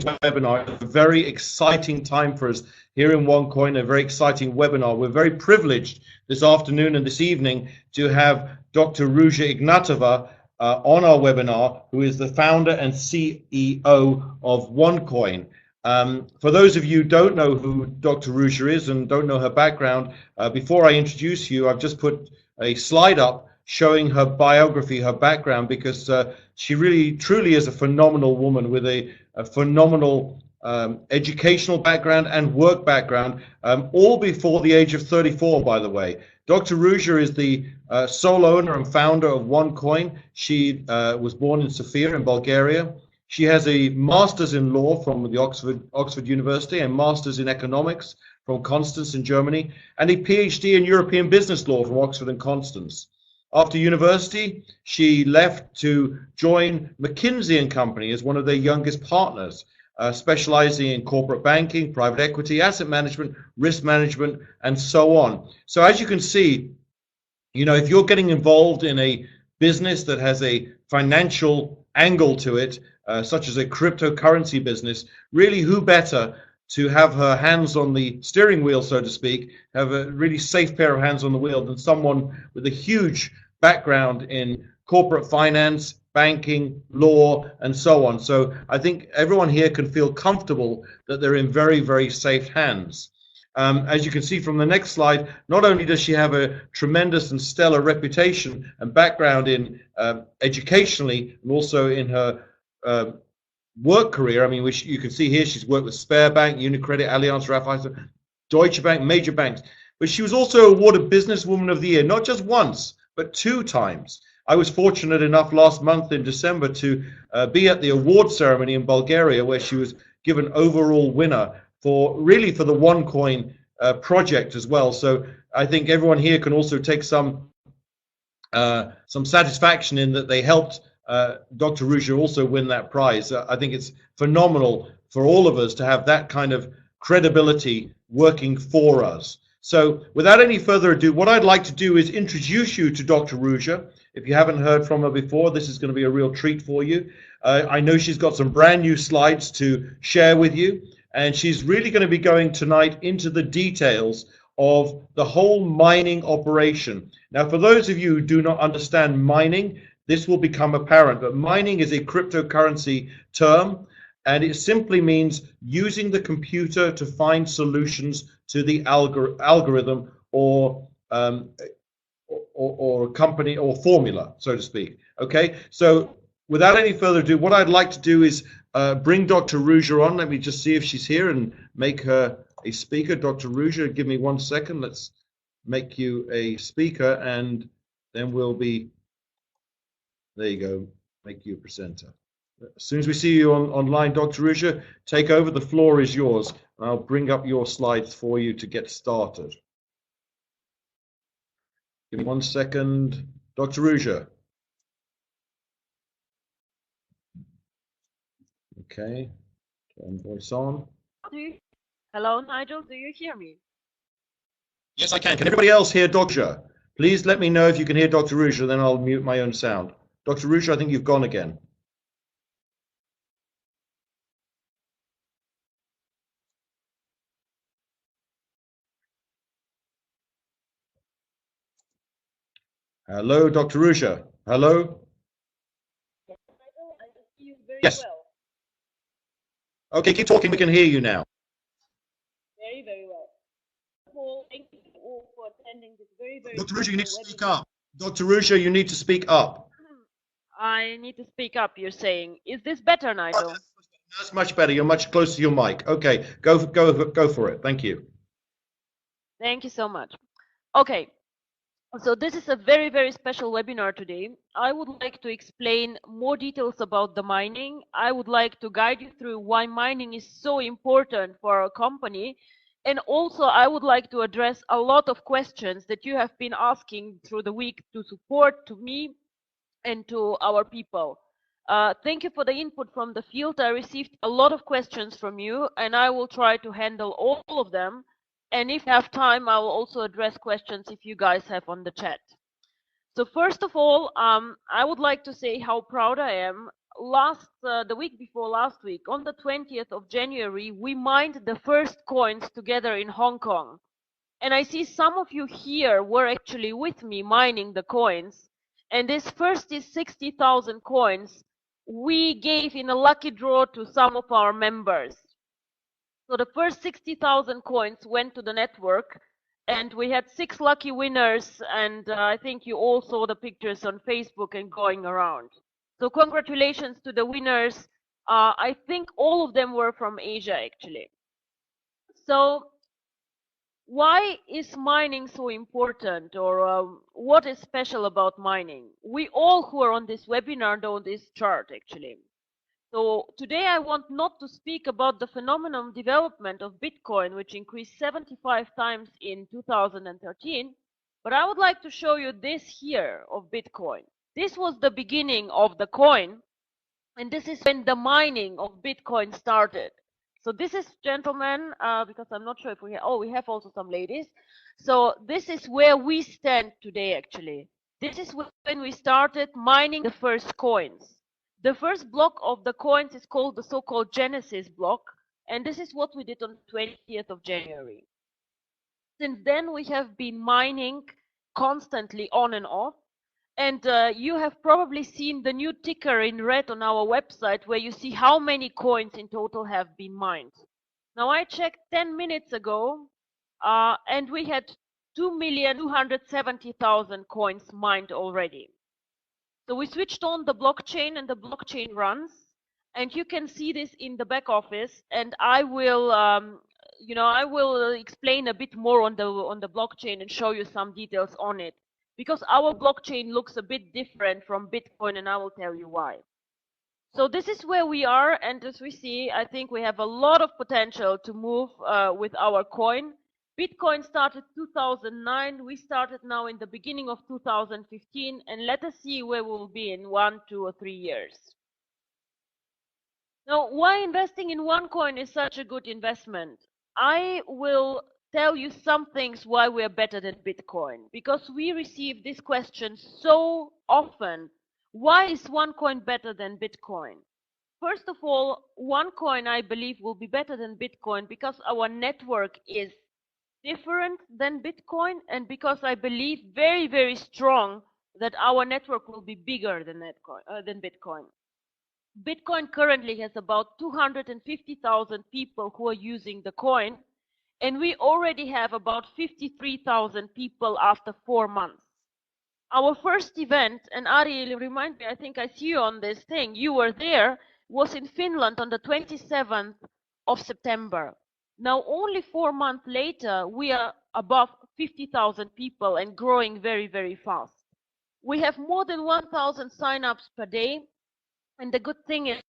webinar. It's a very exciting time for us here in OneCoin, a very exciting webinar. We're very privileged this afternoon and this evening to have Dr. Ruja Ignatova on our webinar, who is the founder and CEO of OneCoin. For those of you who don't know who Dr. Ruja is and don't know her background, before I introduce you, I've just put a slide up showing her biography, her background, because she really, truly is a phenomenal woman with a phenomenal educational background and work background, all before the age of 34, by the way. Dr. Ruja is the sole owner and founder of OneCoin. She was born in Sofia in Bulgaria. She has a master's in law from the Oxford University and master's in economics from Constance in Germany, and a PhD in European business law from Oxford and Constance. After university, she left to join McKinsey & Company as one of their youngest partners, specializing in corporate banking, private equity, asset management, risk management, and so on. So as you can see, you know, if you're getting involved in a business that has a financial angle to it, such as a cryptocurrency business, really who better to have her hands on the steering wheel, so to speak, have a really safe pair of hands on the wheel than someone with a huge background in corporate finance, banking, law, and so on. So I think everyone here can feel comfortable that they're in very, very safe hands. As you can see from the next slide, not only does she have a tremendous and stellar reputation and background in educationally, and also in her work career. I mean, which you can see here, she's worked with Sberbank, Unicredit, Allianz, Raiffeisen, Deutsche Bank, major banks. But she was also awarded Businesswoman of the Year, not just once, but 2 times. I was fortunate enough last month in December to be at the award ceremony in Bulgaria, where she was given overall winner for the OneCoin project as well. So I think everyone here can also take some satisfaction in that they helped Dr. Ruja also win that prize. I think it's phenomenal for all of us to have that kind of credibility working for us. So without any further ado, what I'd like to do is introduce you to Dr. Ruja. If you haven't heard from her before, this is going to be a real treat for you. I know she's got some brand new slides to share with you, and she's really going to be going tonight into the details of the whole mining operation. Now, for those of you who do not understand mining, this will become apparent, but mining is a cryptocurrency term, and it simply means using the computer to find solutions to the algorithm or company or formula, so to speak. Okay, so without any further ado, what I'd like to do is bring Dr. Ruja on. Let me just see if she's here and make her a speaker. Dr. Ruja, give me 1 second. Let's make you a speaker, and then we'll be... There you go, make you a presenter. As soon as we see you online, Dr. Ruja, take over. The floor is yours. I'll bring up your slides for you to get started. Give me 1 second. Dr. Ruja. Okay, turn voice on. Hello, Nigel, do you hear me? Yes, I can. Can everybody else hear Dr. Ruja? Please let me know if you can hear Dr. Ruja, then I'll mute my own sound. Dr. Ruja, I think you've gone again. Hello, Dr. Ruja. Hello? Yes, I see you very Yes. well. Okay, keep talking. We can hear you now. Very, very well. Well, thank you all for attending this very, very Dr. Ruja, you need to webinar. speak up. Dr. Ruja, you need to speak up. I need to speak up, you're saying. Is this better, Nigel? That's much better. You're much closer to your mic. Okay, go for it. Thank you. Thank you so much. Okay, so this is a very, very special webinar today. I would like to explain more details about the mining. I would like to guide you through why mining is so important for our company. And also, I would like to address a lot of questions that you have been asking through the week to support to me and to our people. Thank you for the input from the field. I received a lot of questions from you, and I will try to handle all of them. And if I have time, I will also address questions if you guys have on the chat. So first of all, I would like to say how proud I am the week before last week, on the 20th of January, we mined the first coins together in Hong Kong. And I see some of you here were actually with me mining the coins. And this first is 60,000 coins we gave in a lucky draw to some of our members. So the first 60,000 coins went to the network, and we had 6 lucky winners, and I think you all saw the pictures on Facebook and going around. So congratulations to the winners. I think all of them were from Asia actually. So why is mining so important, or what is special about mining? We all who are on this webinar know this chart actually. So today I want not to speak about the phenomenal development of Bitcoin, which increased 75 times in 2013, but I would like to show you this here of Bitcoin. This was the beginning of the coin, and this is when the mining of Bitcoin started. So this is, gentlemen, because I'm not sure if we have also some ladies. So this is where we stand today actually. This is when we started mining the first coins. The first block of the coins is called the so-called Genesis block, and this is what we did on 20th of January. Since then, we have been mining constantly on and off, and you have probably seen the new ticker in red on our website where you see how many coins in total have been mined. Now, I checked 10 minutes ago, and we had 2,270,000 coins mined already. So we switched on the blockchain, and the blockchain runs, and you can see this in the back office, and I will I will explain a bit more on the blockchain and show you some details on it, because our blockchain looks a bit different from Bitcoin, and I will tell you why. So this is where we are, and as we see, I think we have a lot of potential to move with our coin. Bitcoin started 2009, we started now in the beginning of 2015, and let us see where we'll be in 1, 2, or 3 years. Now, why investing in OneCoin is such a good investment? I will tell you some things why we are better than Bitcoin, because we receive this question so often. Why is OneCoin better than Bitcoin? First of all, OneCoin, I believe, will be better than Bitcoin because our network is different than Bitcoin, and because I believe very, very strong that our network will be bigger than Bitcoin. Bitcoin currently has about 250,000 people who are using the coin, and we already have about 53,000 people after 4 months. Our first event, and Ari, remind me, I think I see you on this thing, you were there, was in Finland on the 27th of September. Now, only 4 months later, we are above 50,000 people and growing very, very fast. We have more than 1,000 signups per day, and the good thing is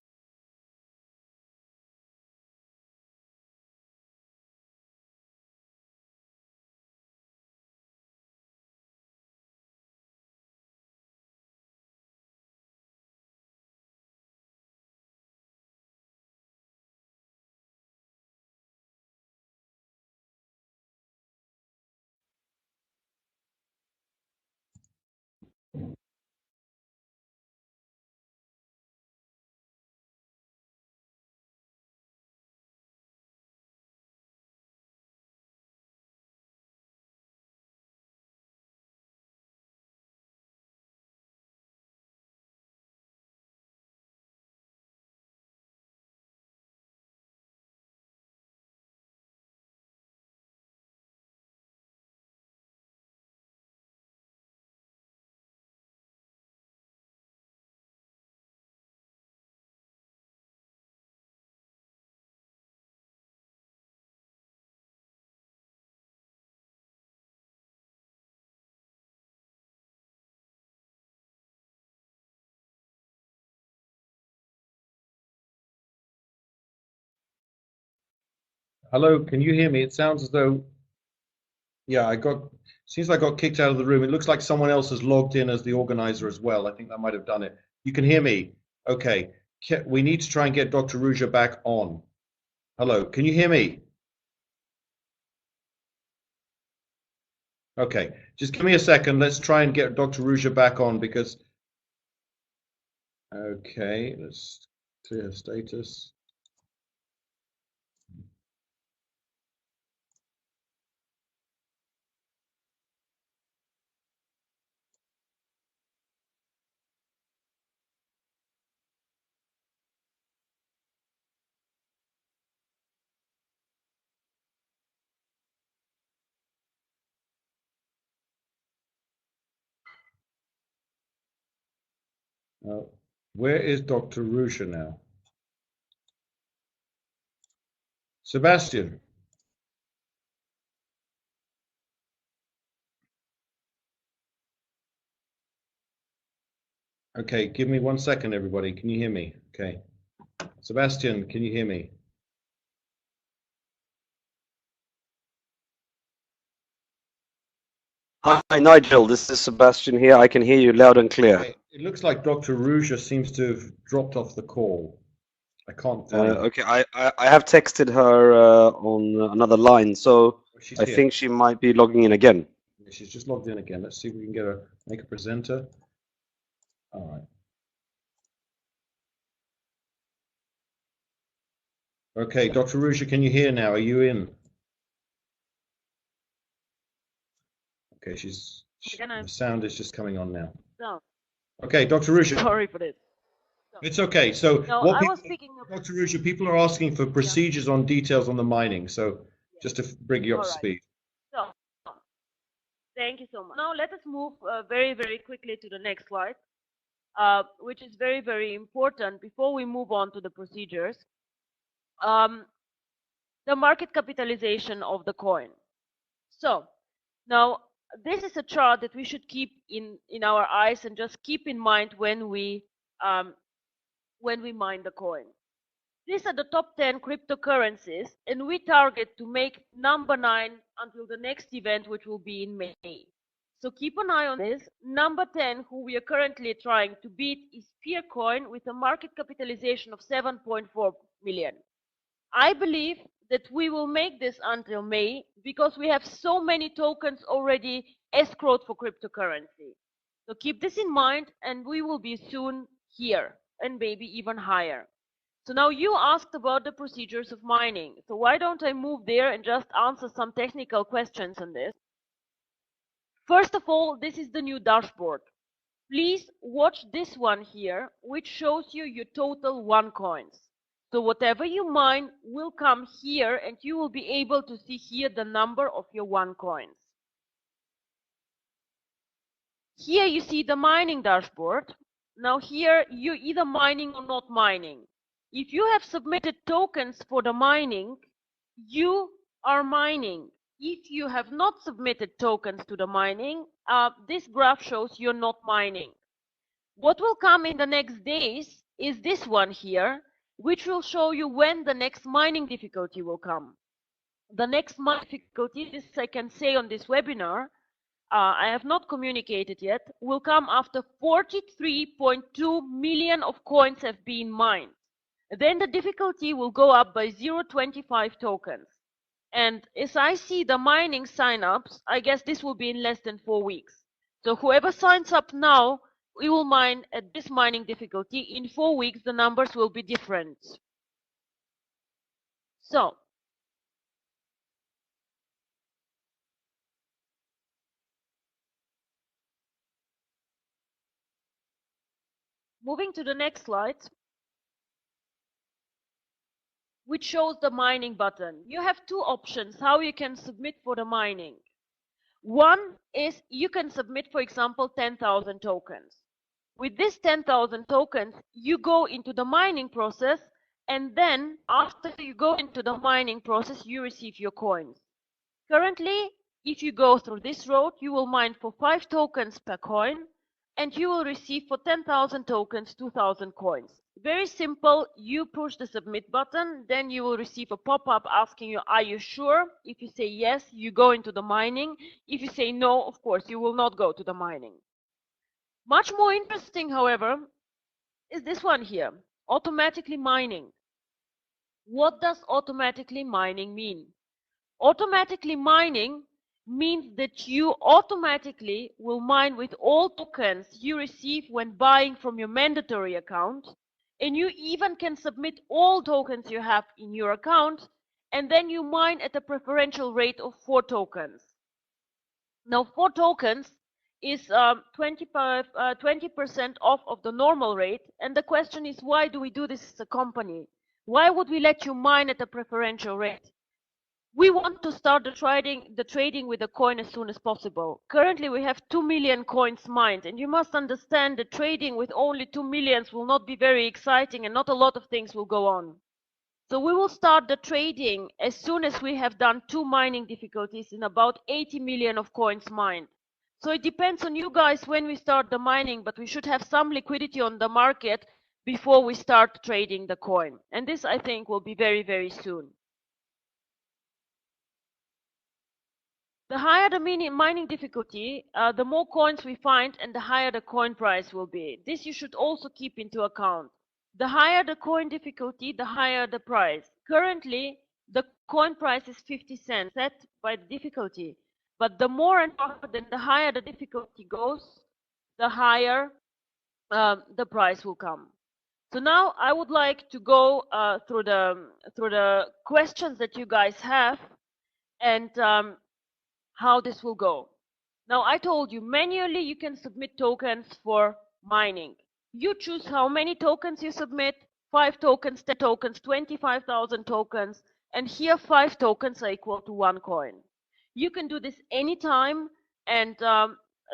Hello, can you hear me? It sounds as though, yeah, seems like I got kicked out of the room. It looks like someone else has logged in as the organizer as well. I think that might have done it. You can hear me? Okay. We need to try and get Dr. Ruja back on. Hello, can you hear me? Okay, just give me a second. Let's try and get Dr. Ruja back on, because Okay, let's clear status. Where is Dr. Ruja now? Sebastian. Okay, give me 1 second, everybody. Can you hear me? Okay. Sebastian, can you hear me? Hi, Nigel. This is Sebastian here. I can hear you loud and clear. Okay. It looks like Dr. Ruja seems to have dropped off the call. I can't find her. Okay, I have texted her on another line, so She's I here. think she might be logging in again. She's just logged in again. Let's see if we can get her, make a presenter. All right. Okay, Dr. Ruja, can you hear now? Are you in? Okay, the sound is just coming on now. No. Okay, Dr. Ruja. Sorry for this. It's okay. So No, what I people, was speaking of, Dr. Ruja, people are asking for procedures on details on the mining. So just to bring you up to speed. So, thank you so much. Now let us move very, very quickly to the next slide, which is very, very important before we move on to the procedures. The market capitalization of the coin. So now this is a chart that we should keep in our eyes and just keep in mind when we mine the coin. These are the top 10 cryptocurrencies, and we target to make number 9 until the next event, which will be in May. So keep an eye on this. Number 10, who we are currently trying to beat, is Coin with a market capitalization of 7.4 million. I believe that we will make this until May because we have so many tokens already escrowed for cryptocurrency. So keep this in mind, and we will be soon here and maybe even higher. So now you asked about the procedures of mining. So why don't I move there and just answer some technical questions on this? First of all, this is the new dashboard. Please watch this one here, which shows you your total OneCoins. So whatever you mine will come here, and you will be able to see here the number of your OneCoins. Here you see the mining dashboard. Now here you're either mining or not mining. If you have submitted tokens for the mining, you are mining. If you have not submitted tokens to the mining, this graph shows you're not mining. What will come in the next days is this one here, which will show you when the next mining difficulty will come. The next mining difficulty, this I can say on this webinar, I have not communicated yet, will come after 43.2 million of coins have been mined. Then the difficulty will go up by 0.25 tokens. And as I see the mining signups, I guess this will be in less than 4 weeks. So whoever signs up now, we will mine at this mining difficulty. In 4 weeks, the numbers will be different. So moving to the next slide, which shows the mining button. You have two options how you can submit for the mining. One is you can submit, for example, 10,000 tokens. With this 10,000 tokens, you go into the mining process, and then after you go into the mining process, you receive your coins. Currently, if you go through this road, you will mine for 5 tokens per coin, and you will receive for 10,000 tokens 2,000 coins. Very simple. You push the submit button, then you will receive a pop-up asking you, are you sure? If you say yes, you go into the mining. If you say no, of course, you will not go to the mining. Much more interesting, however, is this one here, automatically mining. What does automatically mining mean? Automatically mining means that you automatically will mine with all tokens you receive when buying from your mandatory account, and you even can submit all tokens you have in your account, and then you mine at a preferential rate of 4 tokens. Now 4 tokens is 20% off of the normal rate, and the question is, why do we do this as a company? Why would we let you mine at a preferential rate? We want to start the trading with the coin as soon as possible. Currently we have 2 million coins mined, and you must understand that trading with only 2 millions will not be very exciting, and not a lot of things will go on. So we will start the trading as soon as we have done 2 mining difficulties in about 80 million of coins mined. So it depends on you guys when we start the mining, but we should have some liquidity on the market before we start trading the coin. And this, I think, will be very, very soon. The higher the mining difficulty, the more coins we find and the higher the coin price will be. This you should also keep into account. The higher the coin difficulty, the higher the price. Currently, the coin price is 50 cents set by the difficulty. But the more and more, then the higher the difficulty goes, the higher the price will come. So now I would like to go through the questions that you guys have, and how this will go. Now I told you manually you can submit tokens for mining. You choose how many tokens you submit: 5 tokens, 10 tokens, 25,000 tokens, and here 5 tokens are equal to 1 coin. You can do this anytime, and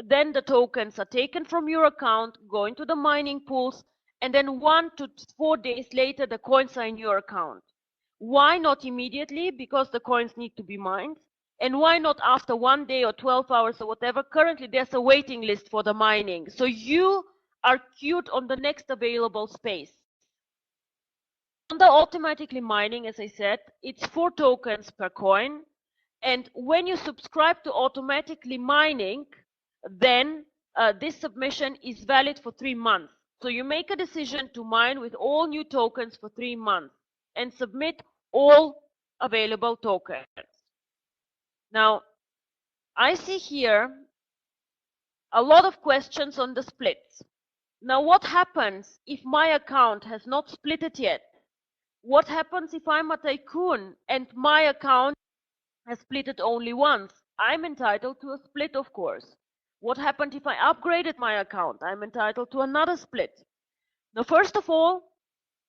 then the tokens are taken from your account, go into the mining pools, and then 1 to 4 days later the coins are in your account. Why not immediately? Because the coins need to be mined. And why not after 1 day or 12 hours or whatever? Currently there's a waiting list for the mining, so you are queued on the next available space. On the automatically mining, as I said, it's 4 tokens per coin, and when you subscribe to automatically mining, then this submission is valid for 3 months. So you make a decision to mine with all new tokens for 3 months and submit all available tokens. Now, I see here a lot of questions on the splits. Now, what happens if my account has not split it yet? What happens if I'm a tycoon and my account has split it only once? I'm entitled to a split, of course. What happened if I upgraded my account? I'm entitled to another split. Now, first of all,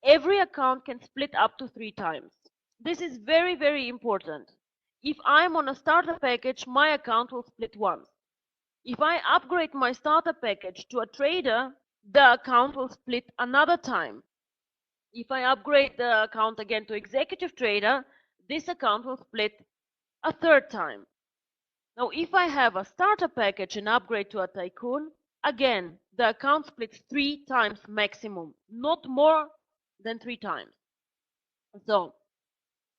every account can split up to 3 times. This is very, very important. If I'm on a starter package, my account will split once. If I upgrade my starter package to a trader, the account will split another time. If I upgrade the account again to executive trader, this account will split a 3rd time. Now, if I have a starter package and upgrade to a tycoon, again, the account splits 3 times maximum, not more than 3 times. So,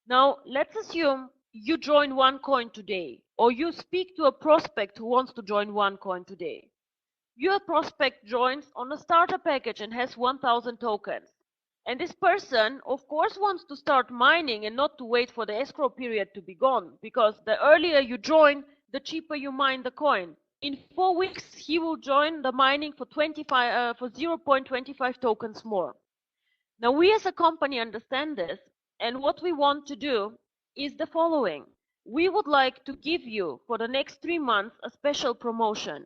now let's assume you join OneCoin today, or you speak to a prospect who wants to join OneCoin today. Your prospect joins on a starter package and has 1,000 tokens. And this person, of course, wants to start mining and not to wait for the escrow period to be gone, because the earlier you join, the cheaper you mine the coin. In 4 weeks, he will join the mining for 0.25 tokens more. Now, we as a company understand this, and what we want to do is the following. We would like to give you, for the next 3 months, a special promotion.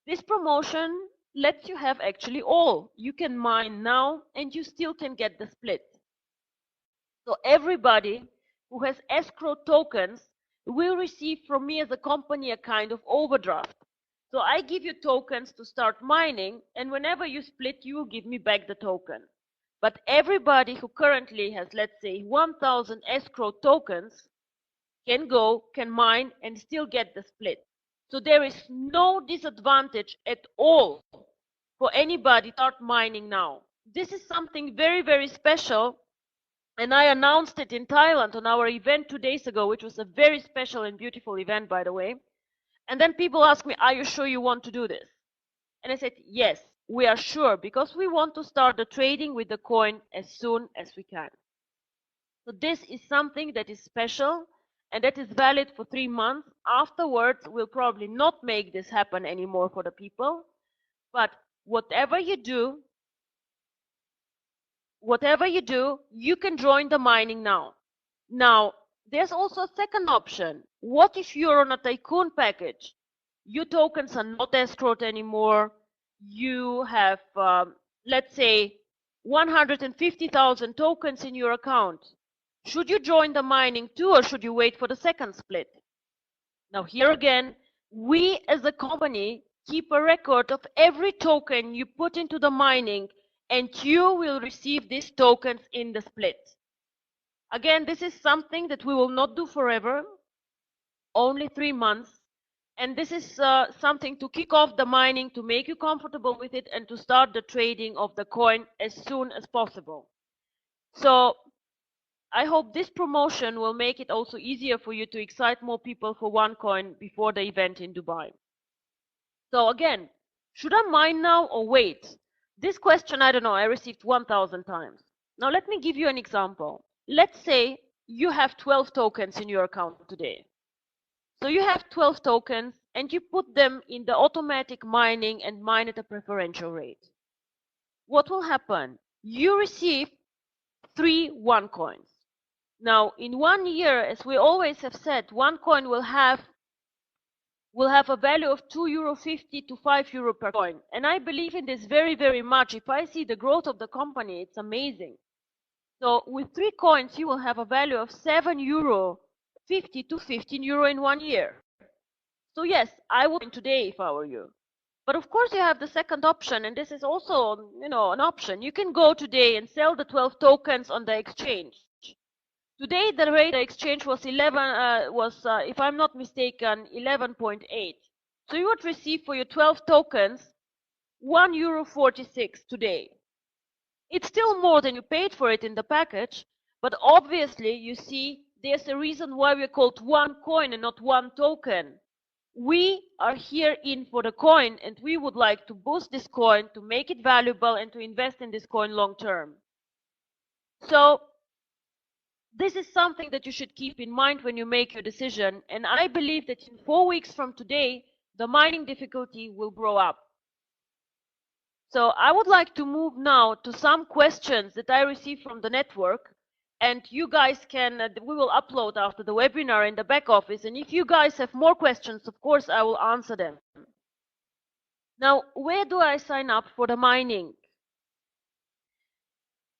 This promotion lets you have actually all. You can mine now and you still can get the split. So everybody who has escrow tokens will receive from me as a company a kind of overdraft. So I give you tokens to start mining, and whenever you split, you will give me back the token. But everybody who currently has, let's say, 1,000 escrow tokens can mine and still get the split. So there is no disadvantage at all for anybody to start mining now. This is something very, very special, and I announced it in Thailand on our event 2 days ago, which was a very special and beautiful event, by the way. And then people ask me, are you sure you want to do this? And I said, yes, we are sure, because we want to start the trading with the coin as soon as we can. So this is something that is special, and that is valid for 3 months. Afterwards, we'll probably not make this happen anymore for the people. But whatever you do, you can join the mining now. Now, there's also a second option. What if you're on a tycoon package? Your tokens are not escrowed anymore. You have, let's say, 150,000 tokens in your account. Should you join the mining too, or should you wait for the second split? Now, here again, we as a company keep a record of every token you put into the mining, and you will receive these tokens in the split. Again, this is something that we will not do forever, only 3 months. And this is something to kick off the mining, to make you comfortable with it, and to start the trading of the coin as soon as possible. So I hope this promotion will make it also easier for you to excite more people for OneCoin before the event in Dubai. So again, should I mine now or wait? This question, I don't know, I received 1,000 times. Now let me give you an example. Let's say you have 12 tokens in your account today. So you have 12 tokens and you put them in the automatic mining and mine at a preferential rate. What will happen? You receive 3 OneCoins. Now, in 1 year, as we always have said, OneCoin will have a value of €2.50 to €5 per coin. And I believe in this very, very much. If I see the growth of the company, it's amazing. So with 3 coins, you will have a value of €7.50 to €15 in 1 year. So yes, I would today if I were you. But of course you have the second option, and this is also, an option. You can go today and sell the 12 tokens on the exchange. Today the rate of exchange was if I'm not mistaken, 11.8. So you would receive for your 12 tokens €1.46 today. It's still more than you paid for it in the package, but obviously you see there's a reason why we're called OneCoin and not one token. We are here in for the coin, and we would like to boost this coin, to make it valuable, and to invest in this coin long term. So this is something that you should keep in mind when you make your decision, and I believe that in 4 weeks from today, the mining difficulty will grow up. So I would like to move now to some questions that I received from the network, and you guys can, we will upload after the webinar in the back office, and if you guys have more questions, of course I will answer them. Now, where do I sign up for the mining?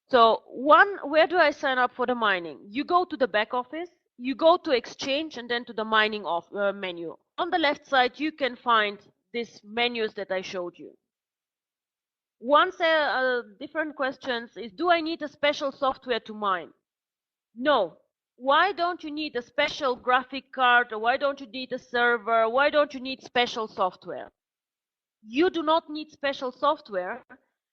So where do I sign up for the mining? You go to the back office, you go to exchange, and then to the mining menu. On the left side, you can find these menus that I showed you. One different questions is, do I need a special software to mine? No. Why don't you need a special graphic card, or why don't you need a server? Why don't you need special software? You do not need special software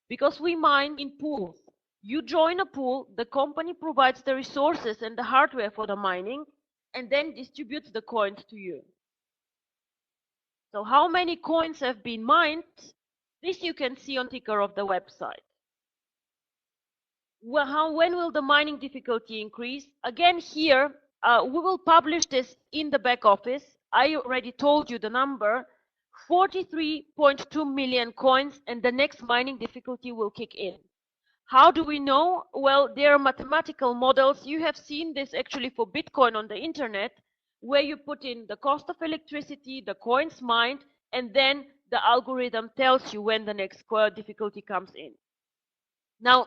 because we mine in pools. You join a pool, the company provides the resources and the hardware for the mining, and then distributes the coins to you. So how many coins have been mined? This you can see on the ticker of the website. Well, when will the mining difficulty increase? Again, here, we will publish this in the back office. I already told you the number, 43.2 million coins, and the next mining difficulty will kick in. How do we know? Well, there are mathematical models. You have seen this actually for Bitcoin on the internet, where you put in the cost of electricity, the coins mined, and then the algorithm tells you when the next difficulty comes in. Now,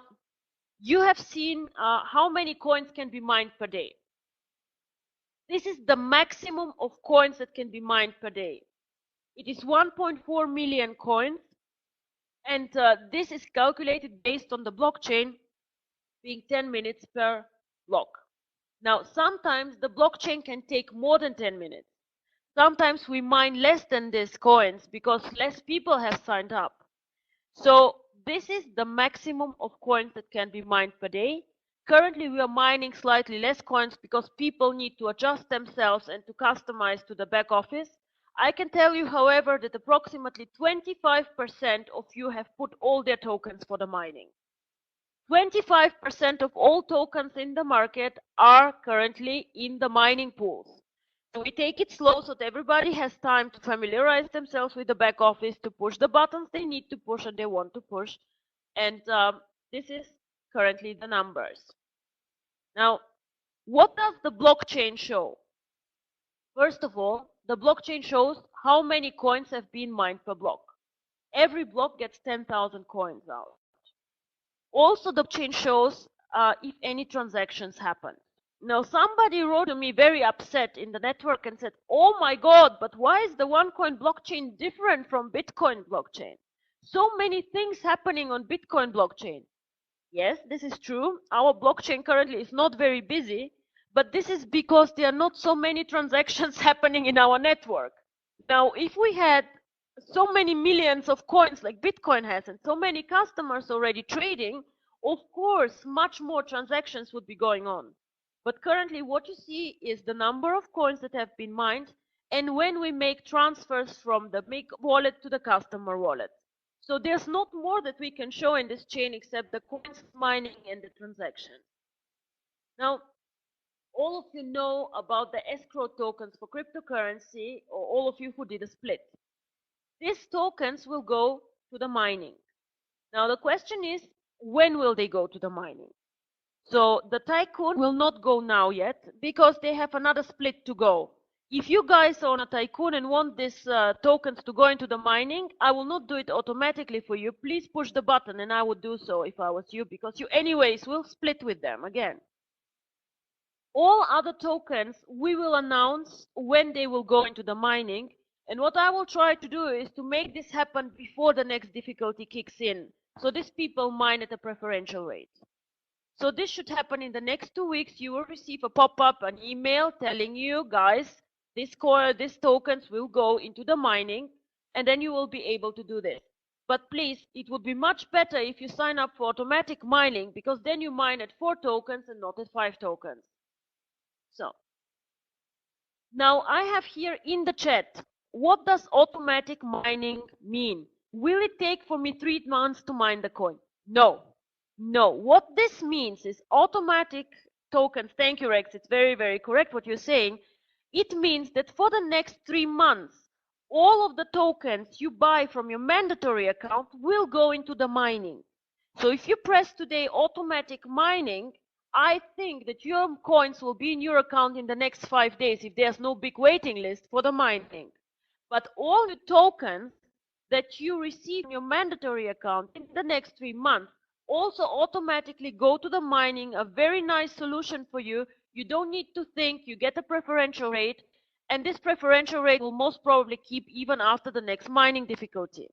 you have seen how many coins can be mined per day. This is the maximum of coins that can be mined per day. It is 1.4 million coins, and this is calculated based on the blockchain being 10 minutes per block. Now, sometimes the blockchain can take more than 10 minutes. Sometimes we mine less than these coins because less people have signed up. So this is the maximum of coins that can be mined per day. Currently, we are mining slightly less coins because people need to adjust themselves and to customize to the back office. I can tell you, however, that approximately 25% of you have put all their tokens for the mining. 25% of all tokens in the market are currently in the mining pools. we take it slow so that everybody has time to familiarize themselves with the back office, to push the buttons they need to push and they want to push. And this is currently the numbers. Now, what does the blockchain show? First of all, the blockchain shows how many coins have been mined per block. Every block gets 10,000 coins out. Also, the blockchain shows if any transactions happen. Now, somebody wrote to me very upset in the network and said, oh my God, but why is the OneCoin blockchain different from Bitcoin blockchain? So many things happening on Bitcoin blockchain. Yes, this is true. Our blockchain currently is not very busy, but this is because there are not so many transactions happening in our network. Now, if we had so many millions of coins like Bitcoin has and so many customers already trading, of course, much more transactions would be going on. But currently what you see is the number of coins that have been mined and when we make transfers from the wallet to the customer wallet. So there's not more that we can show in this chain except the coins mining and the transaction. Now, all of you know about the escrow tokens for cryptocurrency, or all of you who did a split. These tokens will go to the mining. Now the question is, when will they go to the mining? So the Tycoon will not go now yet because they have another split to go. If you guys own a Tycoon and want these tokens to go into the mining, I will not do it automatically for you. Please push the button and I would do so if I was you, because you anyways will split with them again. All other tokens we will announce when they will go into the mining, and what I will try to do is to make this happen before the next difficulty kicks in, so these people mine at a preferential rate. So this should happen in the next 2 weeks. You will receive a pop-up, an email telling you, guys, these tokens will go into the mining, and then you will be able to do this. But please, it would be much better if you sign up for automatic mining, because then you mine at 4 tokens and not at 5 tokens. So now I have here in the chat, what does automatic mining mean? Will it take for me 3 months to mine the coin? No. No, what this means is automatic tokens. Thank you, Rex. It's very, very correct what you're saying. It means that for the next 3 months, all of the tokens you buy from your mandatory account will go into the mining. So if you press today automatic mining, I think that your coins will be in your account in the next 5 days if there's no big waiting list for the mining. But all the tokens that you receive in your mandatory account in the next 3 months also automatically go to the mining. A very nice solution for you. You don't need to think, you get a preferential rate, and this preferential rate will most probably keep even after the next mining difficulty.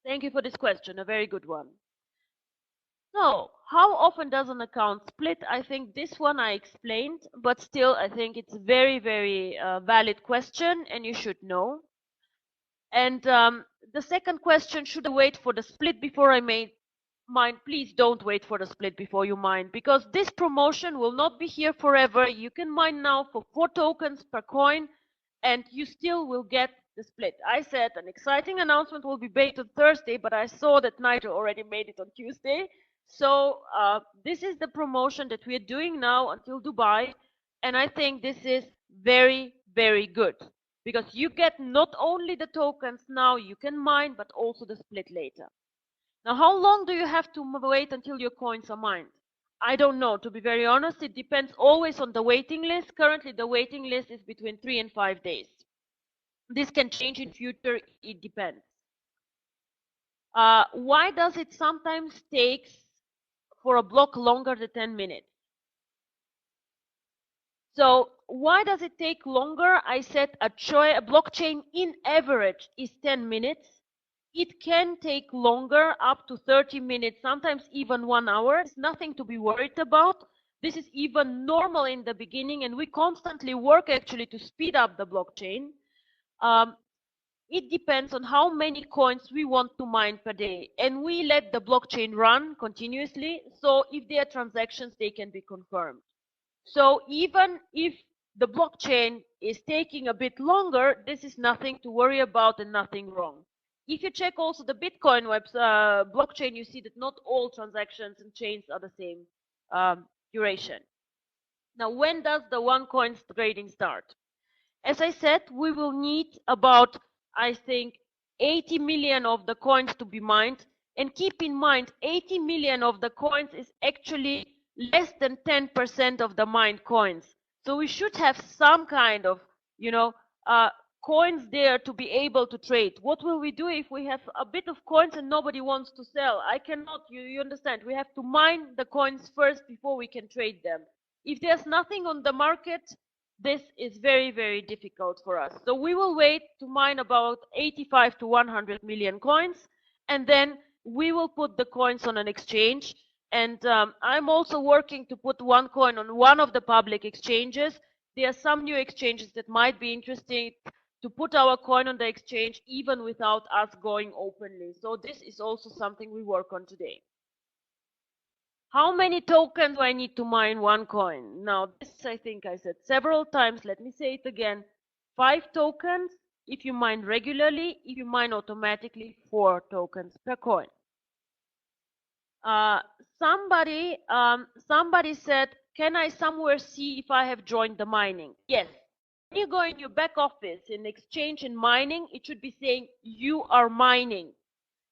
Thank you for this question, a very good one. So, how often does an account split? I think this one I explained, but still I think it's a very, very valid question and you should know. And the second question, should I wait for the split before I mine? Please don't wait for the split before you mine, because this promotion will not be here forever. You can mine now for 4 tokens per coin and you still will get the split. I said an exciting announcement will be made on Thursday, but I saw that Nigel already made it on Tuesday. So this is the promotion that we are doing now until Dubai, and I think this is very, very good, because you get not only the tokens now you can mine, but also the split later. Now, how long do you have to wait until your coins are mined? I don't know, to be very honest. It depends always on the waiting list. Currently, the waiting list is between 3 and 5 days. This can change in future, it depends. Why does it sometimes take for a block longer than 10 minutes? So why does it take longer? I said a blockchain in average is 10 minutes. It can take longer, up to 30 minutes, sometimes even 1 hour. It's nothing to be worried about. This is even normal in the beginning, and we constantly work actually to speed up the blockchain. It depends on how many coins we want to mine per day, and we let the blockchain run continuously, so if there are transactions, they can be confirmed. So even if the blockchain is taking a bit longer, this is nothing to worry about and nothing wrong. If you check also the Bitcoin blockchain, you see that not all transactions and chains are the same duration. Now, when does the OneCoin trading start? As I said, we will need about, I think, 80 million of the coins to be mined. And keep in mind, 80 million of the coins is actually less than 10% of the mined coins. So we should have some kind of, you know, coins there to be able to trade. What will we do if we have a bit of coins and nobody wants to sell? I cannot, you understand, we have to mine the coins first before we can trade them. If there's nothing on the market, this is very, very difficult for us. So we will wait to mine about 85 to 100 million coins, and then we will put the coins on an exchange. And I'm also working to put OneCoin on one of the public exchanges. There are some new exchanges that might be interesting to put our coin on the exchange even without us going openly. So this is also something we work on today. How many tokens do I need to mine OneCoin? Now, this I think I said several times. Let me say it again. 5 tokens if you mine regularly. If you mine automatically, 4 tokens per coin. Somebody said, can I somewhere see if I have joined the mining? Yes. When you go in your back office in exchange and mining, it should be saying you are mining.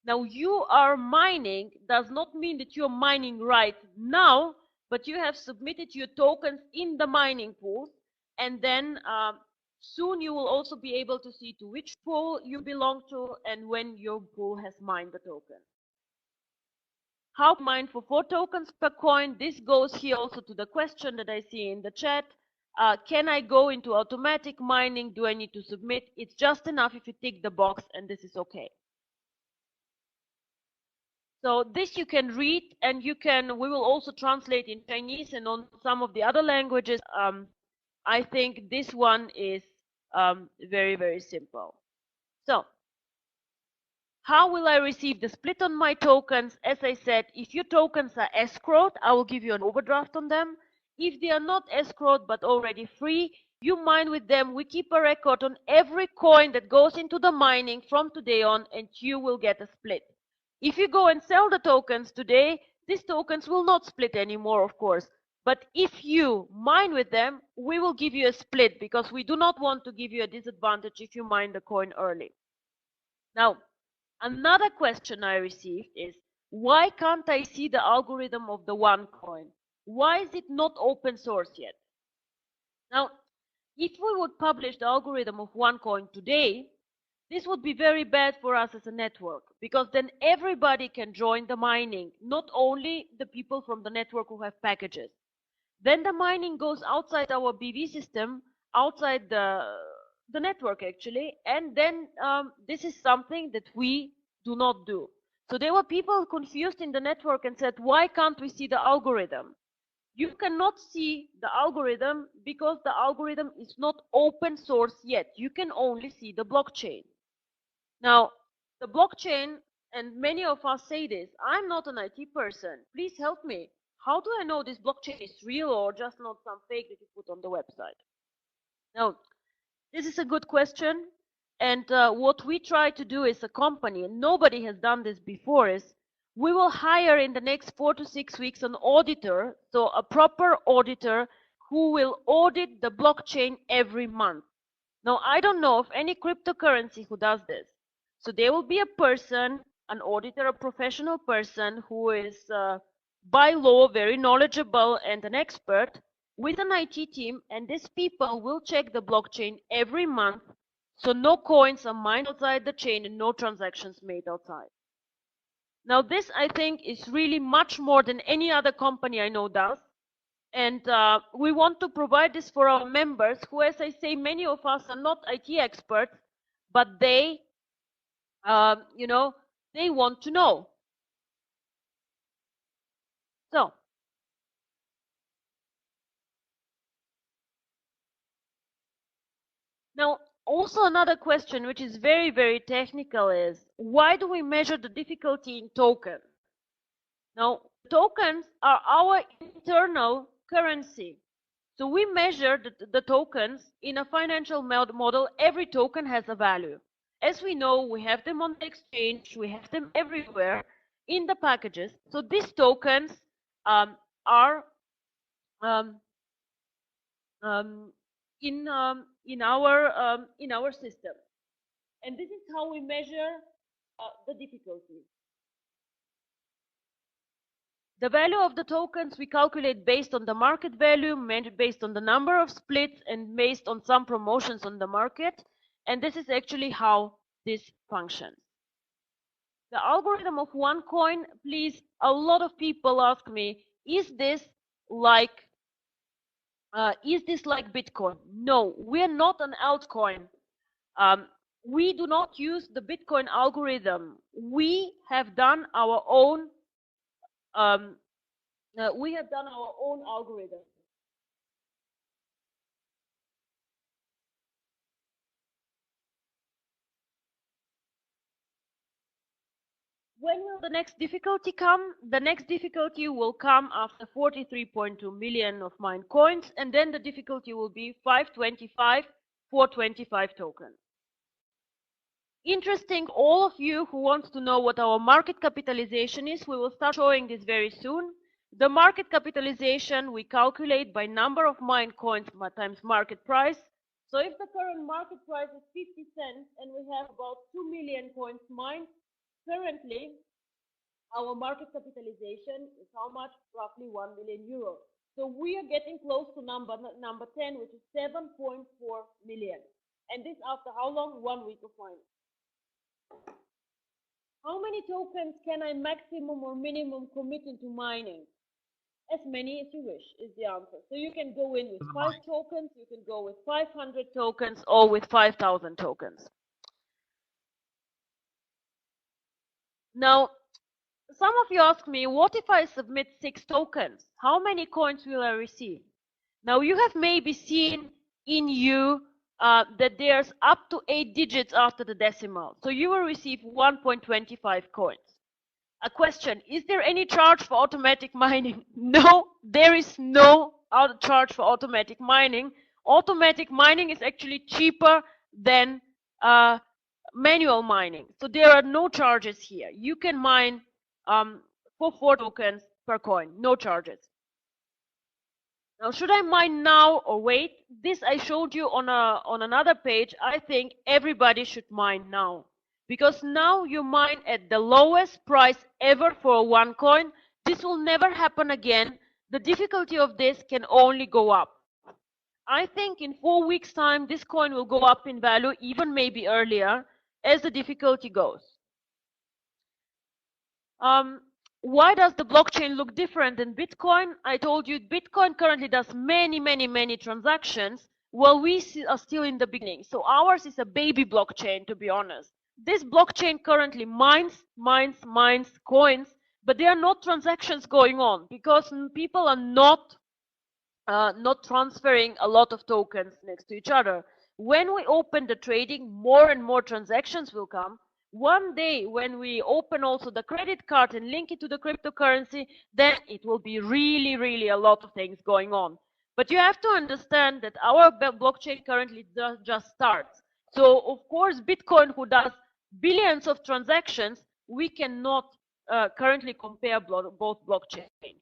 Now, you are mining does not mean that you're mining right now, but you have submitted your tokens in the mining pool, and then soon you will also be able to see to which pool you belong to and when your pool has mined the token. How to mine for 4 tokens per coin? This goes here also to the question that I see in the chat. Can I go into automatic mining? Do I need to submit? It's just enough if you tick the box, and this is okay. So this you can read, and we will also translate in Chinese and on some of the other languages. I think this one is very, very simple. So how will I receive the split on my tokens? As I said, if your tokens are escrowed, I will give you an overdraft on them. If they are not escrowed but already free, you mine with them. We keep a record on every coin that goes into the mining from today on, and you will get a split. If you go and sell the tokens today, these tokens will not split anymore, of course. But if you mine with them, we will give you a split, because we do not want to give you a disadvantage if you mine the coin early. Now, another question I received is, why can't I see the algorithm of the OneCoin? Why is it not open source yet? Now, if we would publish the algorithm of OneCoin today, this would be very bad for us as a network, because then everybody can join the mining, not only the people from the network who have packages. Then the mining goes outside our BV system, outside the network actually, and then this is something that we do not do. So there were people confused in the network and said, why can't we see the algorithm? You cannot see the algorithm because the algorithm is not open source yet. You can only see the blockchain. Now, the blockchain, and many of us say this, I'm not an IT person, please help me. How do I know this blockchain is real or just not some fake that you put on the website? Now, this is a good question. And what we try to do as a company, and nobody has done this before, is we will hire in the next 4 to 6 weeks an auditor, so a proper auditor who will audit the blockchain every month. Now, I don't know of any cryptocurrency who does this. So there will be a person, an auditor, a professional person who is by law very knowledgeable and an expert with an IT team, and these people will check the blockchain every month, so no coins are mined outside the chain and no transactions made outside. Now this, I think, is really much more than any other company I know does. And we want to provide this for our members who, as I say, many of us are not IT experts, but they, they want to know. So, now also another question which is very, very technical is, why do we measure the difficulty in tokens? Now, tokens are our internal currency. So we measure the tokens in a financial model. Every token has a value. As we know, we have them on the exchange, we have them everywhere in the packages. So these tokens are in our system. And this is how we measure the difficulty. The value of the tokens we calculate based on the market value, based on the number of splits, and based on some promotions on the market. And this is actually how this functions. The algorithm of OneCoin, please, a lot of people ask me, is this like Bitcoin? No, we are not an altcoin. We do not use the Bitcoin algorithm. We have done our own algorithm. When will the next difficulty come? The next difficulty will come after 43.2 million of mined coins, and then the difficulty will be 525 425 tokens. Interesting, all of you who want to know what our market capitalization is, we will start showing this very soon. The market capitalization we calculate by number of mined coins times market price. So if the current market price is 50 cents and we have about 2 million coins mined, currently our market capitalization is how much? Roughly 1 million euro. So we are getting close to number 10, which is 7.4 million. And this after how long? 1 week of mining. How many tokens can I maximum or minimum commit into mining? As many as you wish is the answer. So you can go in with 5 tokens, you can go with 500 tokens, or with 5,000 tokens. Now, some of you ask me, what if I submit 6 tokens? How many coins will I receive? Now, you have maybe seen in you that there's up to 8 digits after the decimal. So you will receive 1.25 coins. A question, is there any charge for automatic mining? No, there is no charge for automatic mining. Automatic mining is actually cheaper than manual mining. So there are no charges here. You can mine for 4 tokens per coin, no charges. Now, should I mine now or wait? This I showed you on another page. I think everybody should mine now, because now you mine at the lowest price ever for one coin. This will never happen again. The difficulty of this can only go up. I think in 4 weeks' time, this coin will go up in value, even maybe earlier, as the difficulty goes. Why does the blockchain look different than Bitcoin? I told you Bitcoin currently does many transactions, while we are still in the beginning. So ours is a baby blockchain, to be honest. This blockchain currently mines coins, but there are no transactions going on because people are not transferring a lot of tokens next to each other. When we open the trading, more and more transactions will come. One day, when we open also the credit card and link it to the cryptocurrency, then it will be really a lot of things going on. But you have to understand that our blockchain currently just starts. So, of course, Bitcoin, who does billions of transactions, we cannot currently compare both blockchains.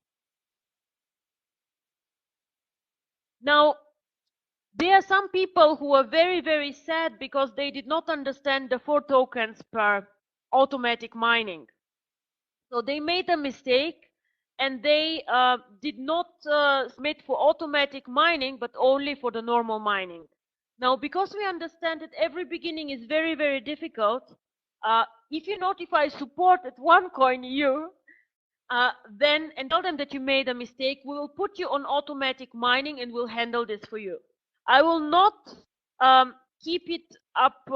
Now, there are some people who are very sad because they did not understand the 4 tokens per automatic mining. So they made a mistake and they did not submit for automatic mining, but only for the normal mining. Now, because we understand that every beginning is very difficult, if you notify support at OneCoin then and tell them that you made a mistake, we will put you on automatic mining and we'll handle this for you. I will not keep it up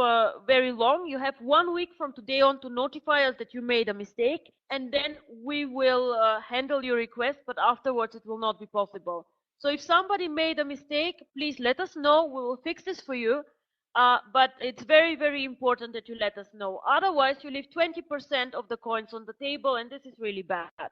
very long. You have 1 week from today on to notify us that you made a mistake, and then we will handle your request, but afterwards it will not be possible. So if somebody made a mistake, please let us know. We will fix this for you. But it's very important that you let us know. Otherwise, you leave 20% of the coins on the table, and this is really bad.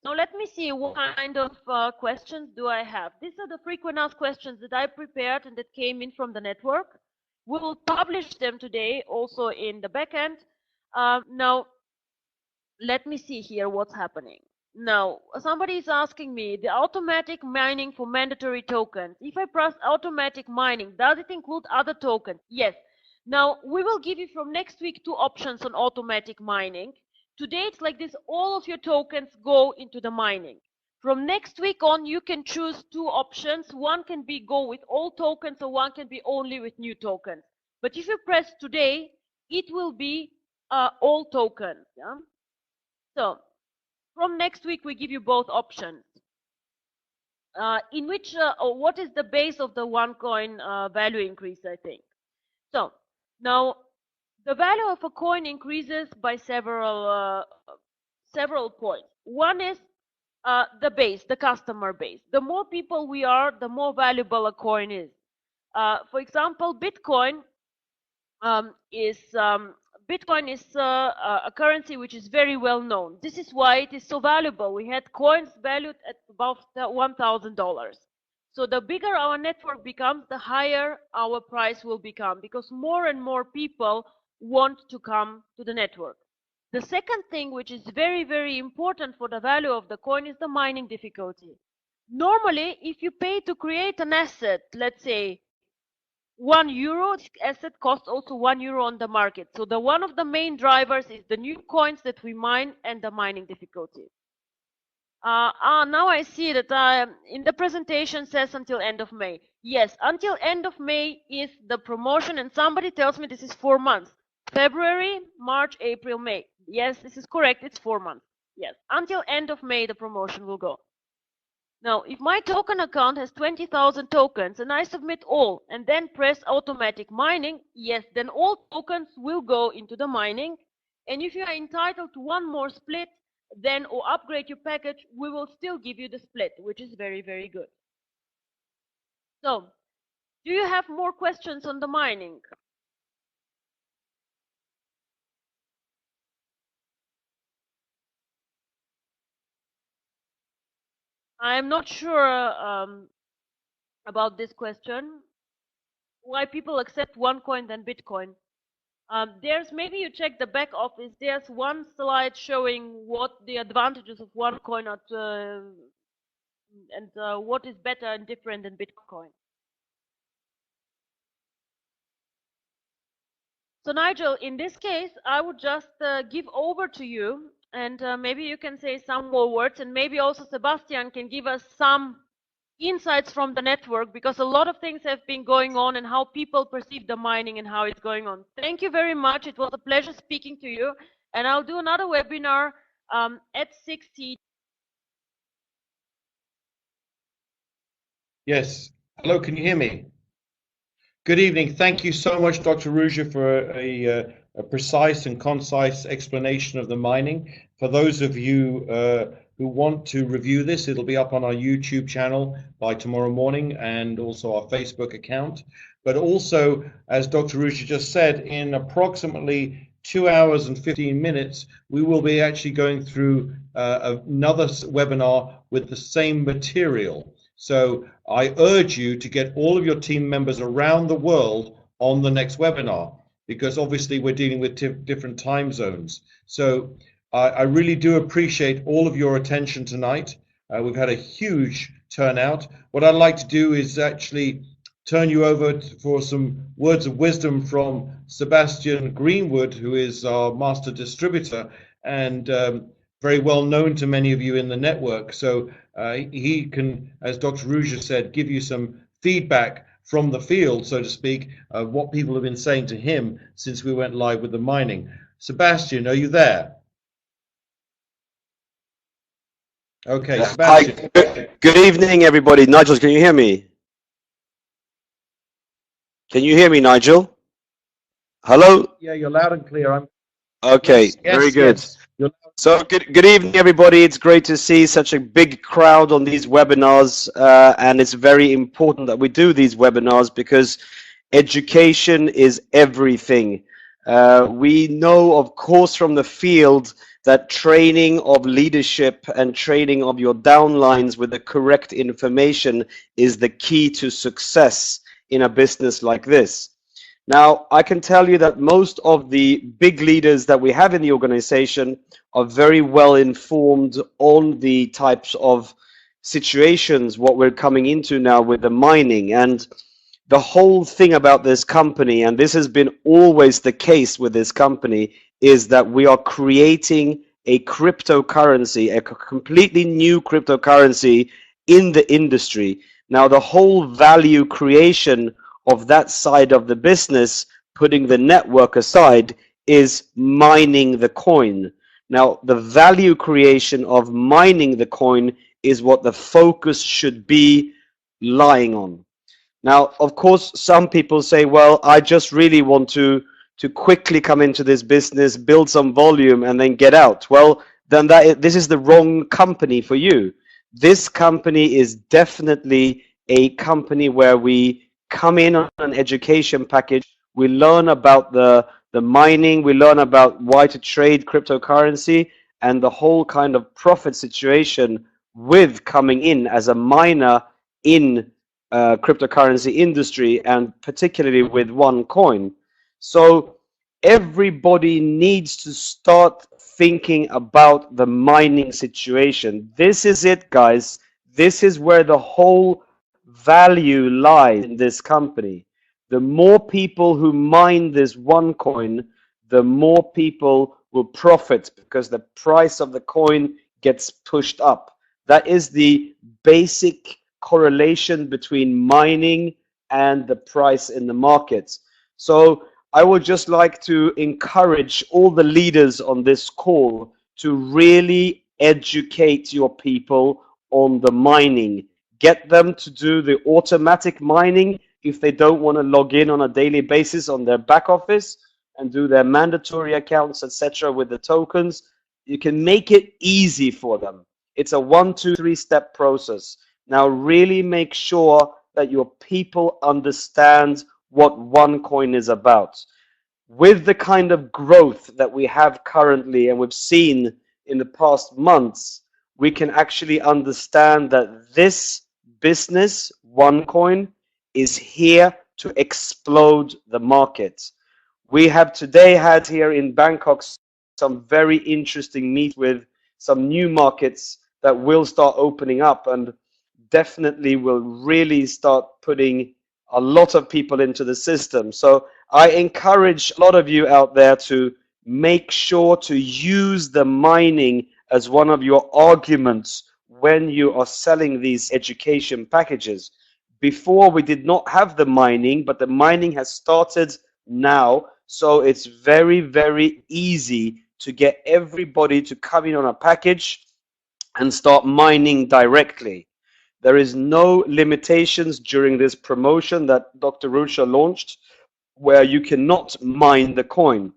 Now let me see what kind of questions do I have. These are the frequent asked questions that I prepared and that came in from the network. We will publish them today also in the backend. Now let me see here what's happening. Now, somebody is asking me, the automatic mining for mandatory tokens. If I press automatic mining, does it include other tokens? Yes. Now, we will give you from next week 2 options on automatic mining. Today, it's like this, all of your tokens go into the mining. From next week on, you can choose 2 options. One can be go with all tokens, or one can be only with new tokens. But if you press today, it will be all tokens. Yeah? So, from next week, we give you both options. In which, what is the base of the OneCoin value increase, I think. So, now, the value of a coin increases by several points. One is the base, the customer base. The more people we are, the more valuable a coin is. For example, Bitcoin Bitcoin is a currency which is very well known. This is why it is so valuable. We had coins valued at above $1,000. So the bigger our network becomes, the higher our price will become, because more and more people want to come to the network. The second thing, which is very, very important for the value of the coin, is the mining difficulty. Normally, if you pay to create an asset, let's say €1, this asset costs also €1 on the market. So the one of the main drivers is the new coins that we mine and the mining difficulty. Now I see that in the presentation says until end of May. Yes, until end of May is the promotion, and somebody tells me this is 4 months. February, March, April, May. Yes, this is correct, it's 4 months. Yes, until end of May the promotion will go. Now, if my token account has 20,000 tokens and I submit all and then press automatic mining, yes, then all tokens will go into the mining. And if you are entitled to one more split, then or upgrade your package, we will still give you the split, which is very, very good. So, do you have more questions on the mining? I am not sure about this question. Why people accept OneCoin than Bitcoin? There's, maybe you check the back office, there's one slide showing what the advantages of OneCoin are and what is better and different than Bitcoin. So Nigel, in this case, I would just give over to you, and maybe you can say some more words, and maybe also Sebastian can give us some insights from the network, because a lot of things have been going on and how people perceive the mining and how it's going on. Thank you very much. It was a pleasure speaking to you, and I'll do another webinar at 6 Yes. Hello, can you hear me? Good evening. Thank you so much, Dr. Ruja, for a precise and concise explanation of the mining. For those of you who want to review this, it'll be up on our YouTube channel by tomorrow morning, and also our Facebook account. But also, as Dr. Ruja just said, in approximately 2 hours and 15 minutes, we will be actually going through another webinar with the same material. So I urge you to get all of your team members around the world on the next webinar, because obviously we're dealing with different time zones. So I really do appreciate all of your attention tonight. We've had a huge turnout. What I'd like to do is actually turn you over for some words of wisdom from Sebastian Greenwood, who is our master distributor and very well known to many of you in the network. So he can, as Dr. Ruja said, give you some feedback from the field, so to speak, of what people have been saying to him since we went live with the mining. Sebastian, are you there? Okay, Sebastian. Hi, good evening, everybody. Nigel, can you hear me? Can you hear me, Nigel? Hello? Yeah, you're loud and clear. Okay, very good. Yes. So good evening, everybody. It's great to see such a big crowd on these webinars, and it's very important that we do these webinars because education is everything. We know, of course, from the field that training of leadership and training of your downlines with the correct information is the key to success in a business like this. Now, I can tell you that most of the big leaders that we have in the organization are very well informed on the types of situations, what we're coming into now with the mining. And the whole thing about this company, and this has been always the case with this company, is that we are creating a cryptocurrency, a completely new cryptocurrency in the industry. Now, the whole value creation of that side of the business, putting the network aside, is mining the coin. Now, the value creation of mining the coin is what the focus should be lying on. Now, of course, some people say, well, I just really want to quickly come into this business, build some volume, and then get out. Well, then this is the wrong company for you. This company is definitely a company where we come in on an education package. We learn about the mining. We learn about why to trade cryptocurrency and the whole kind of profit situation with coming in as a miner in cryptocurrency industry, and particularly with OneCoin. So everybody needs to start thinking about the mining situation. This is it, guys. This is where the whole value lies in this company. The more people who mine this OneCoin, the more people will profit because the price of the coin gets pushed up. That is the basic correlation between mining and the price in the market. So I would just like to encourage all the leaders on this call to really educate your people on the mining. Get them to do the automatic mining if they don't want to log in on a daily basis on their back office and do their mandatory accounts, etc. with the tokens. You can make it easy for them. It's a 1, 2, 3 step process. Now, really make sure that your people understand what OneCoin is about. With the kind of growth that we have currently and we've seen in the past months, we can actually understand that this business, OneCoin, is here to explode the market. We have today had here in Bangkok some very interesting meet with some new markets that will start opening up, and definitely will really start putting a lot of people into the system. So I encourage a lot of you out there to make sure to use the mining as one of your arguments when you are selling these education packages. Before, we did not have the mining, but the mining has started now. So it's very, very easy to get everybody to come in on a package and start mining directly. There is no limitations during this promotion that Dr. Ruja launched where you cannot mine the coin.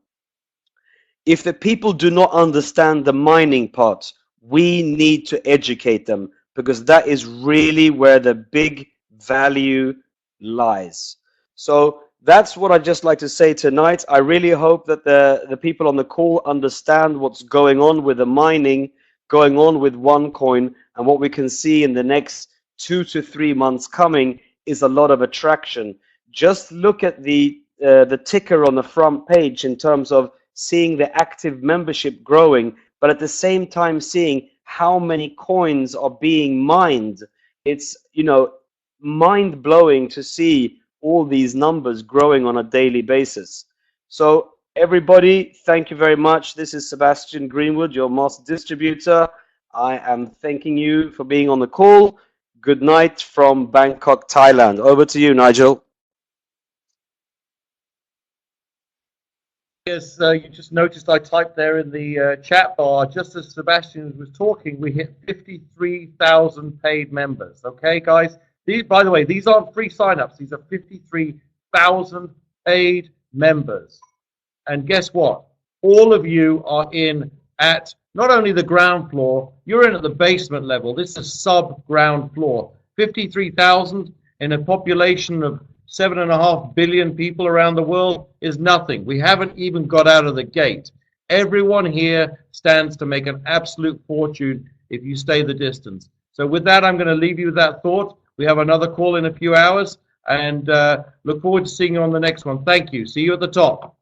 If the people do not understand the mining part, we need to educate them, because that is really where the big value lies. So that's what I'd just like to say tonight. I really hope that the people on the call understand what's going on with the mining, going on with OneCoin, and what we can see in the next 2 to 3 months coming is a lot of attraction. Just look at the ticker on the front page in terms of seeing the active membership growing, but at the same time seeing how many coins are being mined. It's, you know, mind-blowing to see all these numbers growing on a daily basis. So everybody, thank you very much. This is Sebastian Greenwood, your master distributor. I am thanking you for being on the call. Good night from Bangkok, Thailand. Over to you, Nigel. Yes, you just noticed I typed there in the chat bar, just as Sebastian was talking, we hit 53,000 paid members. Okay, guys? These, by the way, these aren't free signups. These are 53,000 paid members. And guess what? All of you are in at not only the ground floor, you're in at the basement level. This is sub-ground floor. 53,000 in a population of 7.5 billion people around the world is nothing. We haven't even got out of the gate. Everyone here stands to make an absolute fortune if you stay the distance. So with that, I'm going to leave you with that thought. We have another call in a few hours. and look forward to seeing you on the next one. Thank you. See you at the top.